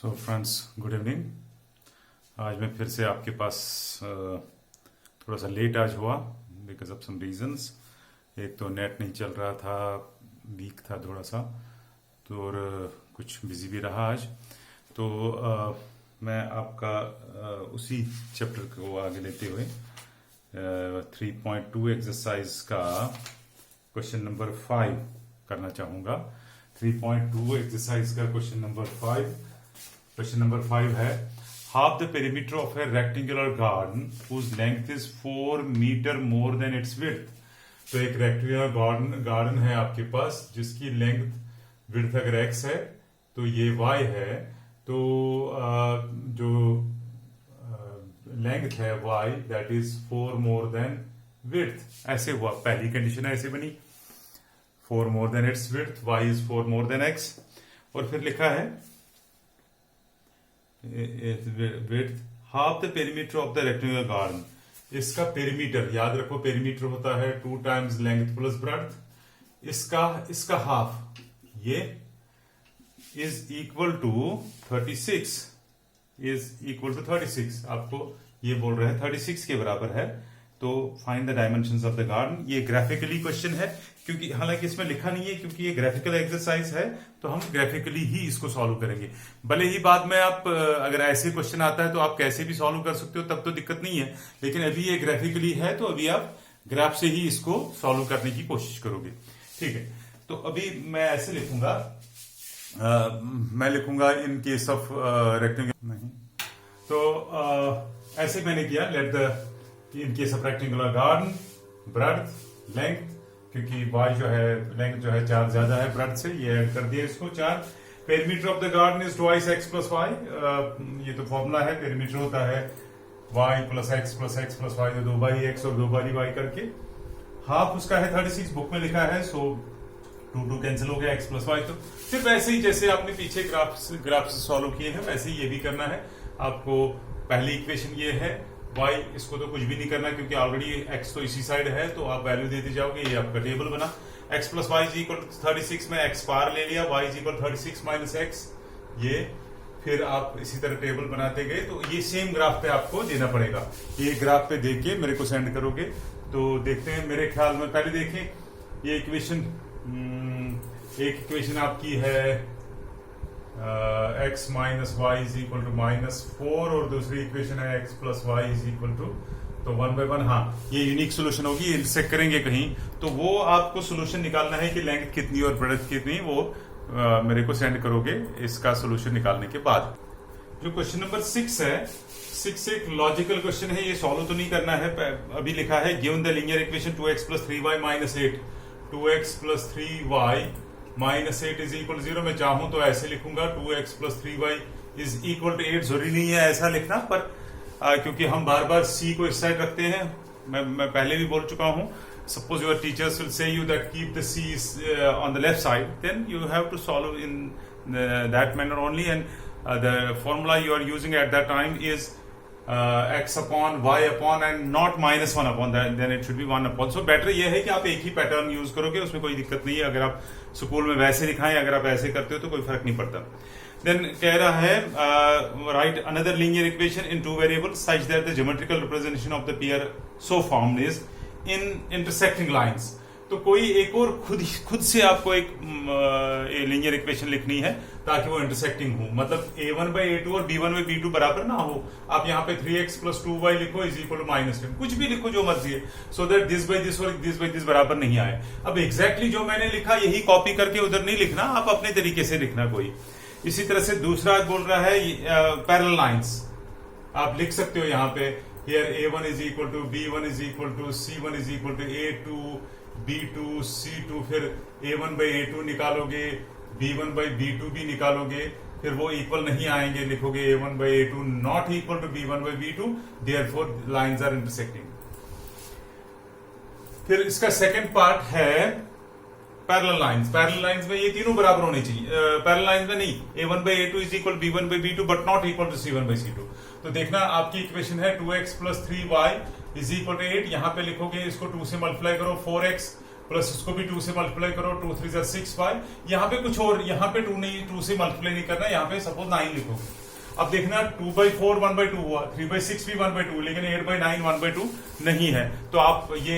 So friends, good evening. आज मैं फिर से आपके पास थोड़ा सा लेट आज हुआ बिकॉज ऑफ सम रीजंस। एक तो नेट नहीं चल रहा था, वीक था थोड़ा सा, तो और कुछ बिजी भी रहा आज। तो मैं आपका उसी चैप्टर को आगे लेते हुए 3.2 एक्सरसाइज का क्वेश्चन नंबर 5 करना चाहूँगा। 3.2 एक्सरसाइज का क्वेश्चन नंबर 5 है, half the perimeter of a rectangular garden whose length is 4 meter more than its width। तो एक रेक्टेंगुलर गार्डन है आपके पास जिसकी लेंथ विड्थ अगर x है तो ये y है, तो जो लेंथ है y that is 4 more than width. ऐसे हुआ, पहली कंडीशन ऐसे बनी 4 more than it's width, y is 4 more than x। और फिर लिखा है width half the perimeter of the rectangular garden। इसका पेरीमीटर याद रखो, पेरीमीटर होता है 2 times लेंथ प्लस ब्रेड्थ। इसका हाफ ये इज इक्वल टू 36, आपको ये बोल रहे हैं 36 के बराबर है। तो find the dimensions of the garden. ये ग्राफिकली क्वेश्चन है, क्योंकि हालांकि इसमें लिखा नहीं है, क्योंकि ये ग्राफिकल एक्सरसाइज है तो हम ग्राफिकली ही इसको सॉल्व करेंगे। भले ही बाद में आप अगर ऐसे क्वेश्चन आता है तो आप कैसे भी सॉल्व कर सकते हो, तब तो दिक्कत नहीं है, लेकिन अभी ये ग्राफिकली है तो अभी आप ग्राफ से ही इसको सॉल्व करने की कोशिश करोगे। ठीक है, तो अभी मैं ऐसे लिखूंगा, मैं लिखूंगा इन केस ऑफ रेक्टेंगुलर नहीं, तो ऐसे मैंने किया, let the in case of rectangular garden breadth length, क्योंकि y जो है लेंथ जो है 4 ज्यादा है ब्रेड्थ से, ये ऐड कर दिया इसको 4। Perimeter of the garden is twice x plus y। ये तो फॉर्मूला है, पेरीमीटर होता है y plus x plus x plus y, तो 2 बारी x और 2 बारी y करके। हाफ उसका है 36, बुक में लिखा है, सो 2 कैंसिल हो गया, x प्लस y। तो फिर वैसे ही जैसे आपने पीछे ग्राफ से सॉल्व किए हैं वैसे ही ये भी करना है आपको। पहली इक्वेशन ये है y, इसको तो कुछ भी नहीं करना क्योंकि ऑलरेडी x तो इसी साइड है, तो आप वैल्यू देते जाओगे, ये आपका टेबल बना। x plus y is equal 36 में x पार ले लिया, y is equal 36 minus x, ये फिर आप इसी तरह टेबल बनाते गए। तो ये सेम ग्राफ पे आपको देना पड़ेगा। ये ग्राफ पे देख के मेरे को सेंड करोगे तो देखते हैं। मेरे ख्याल में पहले देखें ये इक्वेशन, एक इक्वेशन आपकी है x minus y is equal to -4 और दूसरी इक्वेशन है x plus y is equal to, तो 1/1। हाँ, ये यूनिक सोल्यूशन होगी, इनसे करेंगे कहीं तो वो आपको सोल्यूशन निकालना है कि लेंथ कितनी और ब्रेड्थ कितनी, वो मेरे को सेंड करोगे इसका सोल्यूशन निकालने के बाद। जो क्वेश्चन नंबर 6 है, 6 एक लॉजिकल क्वेश्चन है, ये सॉल्व तो नहीं करना है। अभी लिखा है given the linear equation 2x plus 3y minus 8, 2x plus 3y minus 8 is equal 0। मैं चाहूं तो ऐसे लिखूंगा 2x plus 3y is equal to 8। जरूरी नहीं है ऐसा लिखना, पर क्योंकि हम बार बार c को इस साइड रखते हैं, मैं पहले भी बोल चुका हूं। Suppose your teachers will say you that keep the c on the left side, then you have to solve in that manner only, and the formula you are using at that time is x upon y upon and not -1 upon, then it should be 1 upon. So better ये है कि आप एक ही pattern use करोगे, उसमें कोई दिक्कत नहीं है। अगर आप स्कूल में वैसे लिखाएं, अगर आप ऐसे करते हो तो कोई फर्क नहीं पड़ता। देन कह रहा है right another linear equation in 2 variables such that the geometrical representation of the pair so formed is in intersecting lines. तो कोई एक और खुद से आपको एक लीनियर इक्वेशन लिखनी है ताकि वो इंटरसेक्टिंग हो, मतलब a1/a2 और b1/b2 बराबर ना हो। आप यहाँ पे 3x प्लस 2y लिखो इज इक्वल टू -10, कुछ भी लिखो जो मर्जी है, so that this by this और दिस बाई दिस बराबर नहीं आए। अब एग्जैक्टली जो मैंने लिखा यही कॉपी करके उधर नहीं लिखना, आप अपने तरीके से लिखना कोई। इसी तरह से दूसरा बोल रहा है पैरेलल लाइंस, आप लिख सकते हो यहाँ पे here a1 is equal to b1 is equal to c1 is equal to a2 b2 c2, फिर a1/a2 निकालोगे, b1/b2 भी निकालोगे, फिर वो इक्वल नहीं आएंगे, लिखोगे a1/a2 not equal to b1/b2, therefore lines are intersecting. फिर इसका सेकंड पार्ट है पैरेलल लाइंस। पैरेलल लाइंस में ये तीनों बराबर होनी चाहिए, पैरेलल लाइंस में नहीं, a1/a2 is equal b1/b2 but not equal to c1/c2। तो देखना आपकी इक्वेशन है 2x plus 3y is equal to 8, यहाँ पे लिखोगे इसको 2 से मल्टीप्लाई करो, 4x प्लस इसको भी 2 से मल्टीप्लाई करो, 2 3 जा 6 5। यहाँ पे कुछ और, यहाँ पे 2 नहीं, 2 से मल्टीप्लाई नहीं करना, यहाँ पे सपोज 9 लिखोगे। अब देखना 2/4 1/2 हुआ, 3/6 भी 1/2, लेकिन 8/9 1/2 नहीं है। तो आप ये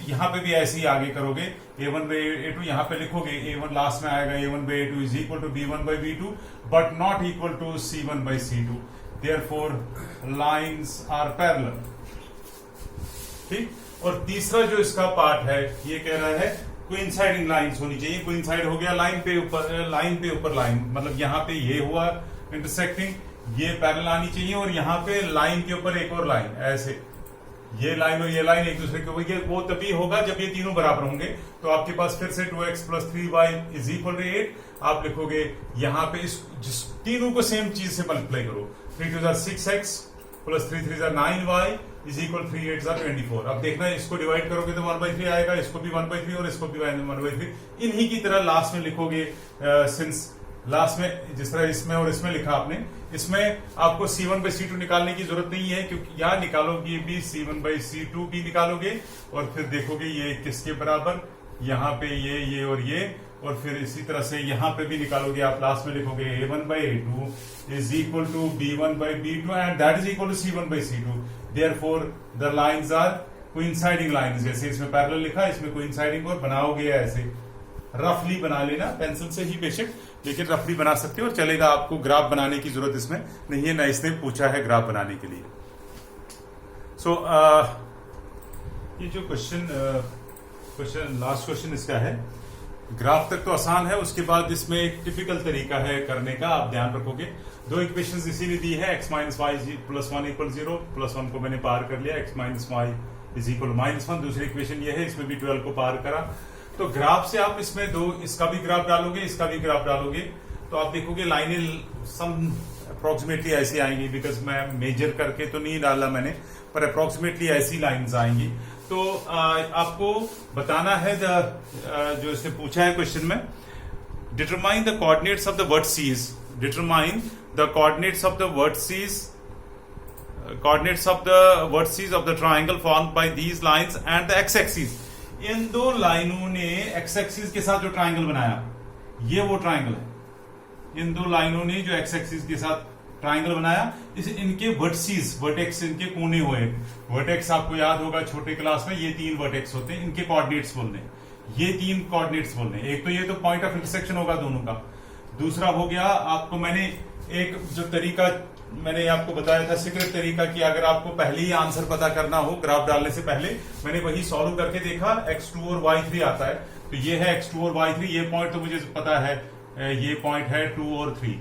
यहाँ पे भी ऐसे ही आगे करोगे, a1/a2 यहाँ पे लिखोगे, a1 लास्ट में आएगा, a1/a2 is equal to b1/b2 but not equal to c1/c2, therefore lines are parallel. ठीक। और तीसरा जो इसका पार्ट है, ये कह रहा है कोइंसाइडिंग लाइंस होनी चाहिए। कोइंसाइड हो गया लाइन पे ऊपर लाइन, मतलब यहाँ पे ये हुआ इंटरसेक्टिंग, ये पैरेलल आनी चाहिए, और यहाँ पे लाइन के ऊपर एक और लाइन, ऐसे ये लाइन और ये लाइन एक दूसरे के ऊपर, ये वो तभी होगा जब ये तीनों बराबर होंगे। तो आपके पास फिर से 2x + 3y is equal to 8। आप लिखोगे यहाँ पे जिस तीनों को सेम चीज से मल्टीप्लाई करो, 3 2 6x + 3 3 9y इज इक्वल 3 8 24। अब देखना इसको डिवाइड करोगे तो 1/3 आएगा, इसको भी 1/3 और इसको भी 1/3। इन्हीं की तरह लास्ट में लिखोगे, सिंस लास्ट में जिस तरह इसमें और इसमें लिखा आपने, इसमें आपको c1/c2 निकालने की जरूरत नहीं है, क्योंकि यहाँ निकालोगे भी c1/c2 भी निकालोगे, और फिर देखोगे ये किसके बराबर, यहाँ पे ये और फिर इसी तरह से यहाँ पे भी निकालोगे। आप लास्ट में लिखोगे a1/a2 is equal to b1/b2 and that is equal to c1/c2, therefore the lines are coinciding lines. जैसे इसमें पैरेलल लिखा, इसमें कोइंसाइडिंग, और बनाओगे ऐसे, रफली बना लेना, पेंसिल से ही बेशक, लेकिन रफली बना सकते हो और चलेगा। आपको ग्राफ बनाने की जरूरत इसमें नहीं है, ना इसने पूछा है ग्राफ बनाने के लिए। सो ये जो क्वेश्चन लास्ट क्वेश्चन इसका है, ग्राफ तक तो आसान है, उसके बाद इसमें एक टिपिकल तरीका है करने का, आप ध्यान रखोगे। दो इक्वेशंस इसी ने दी है, x - y + 1 = 0, +1 को मैंने पार कर लिया, x - y इज इक्वल -1। दूसरी इक्वेशन ये है, इसमें भी 12 को पार करा। तो ग्राफ से आप इसमें इसका भी ग्राफ डालोगे, इसका भी ग्राफ डालोगे, तो आप देखोगे लाइनें सम अप्रोक्सीमेटली ऐसी आएंगी, बिकॉज मैं मेजर करके तो नहीं डाला मैंने, पर अप्रोक्सीमेटली ऐसी लाइंस आएंगी। तो आपको बताना है जो इसने पूछा है क्वेश्चन में, determine the coordinates of the vertices, determine the coordinates of the vertices of the triangle formed by these lines and the X axis. इन दो लाइनों ने एक्स एक्सिस के साथ जो ट्राइंगल बनाया, ये वो ट्राइंगल है। इन दो लाइनों ने जो एक्स एक्सिस के साथ ट्राइंगल बनाया, इस इनके वर्टिसेस, वर्टेक्स, इनके कोने हुए। वर्टेक्स आपको याद होगा छोटे क्लास में, ये 3 वर्टेक्स होते हैं, इनके कोऑर्डिनेट्स बोलने, ये 3 कोऑर्डिनेट्स बोलने। एक तो ये तो पॉइंट ऑफ इंटरसेक्शन होगा दोनों का। दूसरा हो गया, आपको मैंने एक जो तरीका मैंने आपको बताया था, सीक्रेट तरीका, कि अगर आपको पहले ही आंसर पता करना हो ग्राफ डालने से पहले, मैंने वही सॉल्व करके देखा, x2 और y3 आता है। तो ये है x2 और y3, ये पॉइंट तो मुझे पता है, ये पॉइंट है 2 और 3।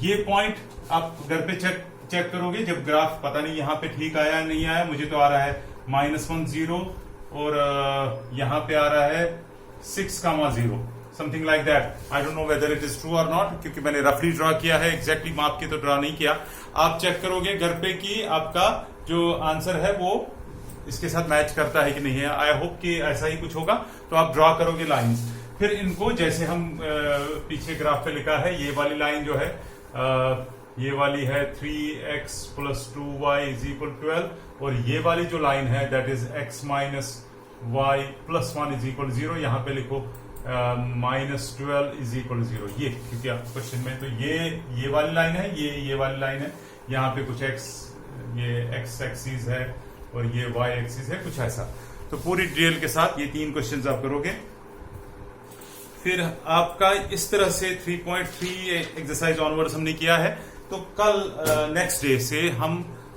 ये पॉइंट आप घर पे चेक करोगे, जब ग्राफ पता नहीं यहाँ पे ठीक आया नहीं आया, मुझे तो आ रहा है -1 0 और यहाँ पे आ रहा है 6, 0, something like that. I don't know whether it is true और नॉट, क्योंकि मैंने रफली ड्रॉ किया है, एग्जैक्टली माप के तो ड्रॉ नहीं किया। आप चेक करोगे घर पे कि आपका जो आंसर है वो इसके साथ मैच करता है कि नहीं है। आई होप कि ऐसा ही कुछ होगा। तो आप ड्रॉ करोगे लाइंस, फिर इनको जैसे हम पीछे ग्राफ पे लिखा है, ये वाली लाइन जो है, ये वाली है 3x + 2y = 12, और ये वाली जो लाइन है दैट इज x - y + 1 = 0। यहाँ पे लिखो -12 = 0, ये, क्योंकि क्वेश्चन में तो ये वाली लाइन है, ये वाली लाइन है, यहाँ पे कुछ ये x एक्सिस है और ये y एक्सिस है, कुछ ऐसा। तो पूरी डिटेल के साथ ये 3 क्वेश्चंस आप करोगे। फिर आपका इस तरह से 3.3 एक्सरसाइज ऑनवर्ड्स हमने किया है। तो कल नेक्स्ट डे से हम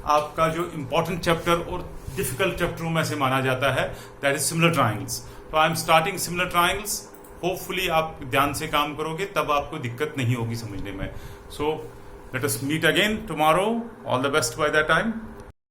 आपका जो इंपॉर्टेंट चैप्टर और डिफिकल्ट चैप्टरों में से माना जाता है, दैट इज सिमिलर ट्राइंगल्स। तो I am starting similar triangles. Hopefully आप ध्यान से काम करोगे, तब आपको दिक्कत नहीं होगी समझने में। So let us meet again tomorrow. All the best by that time.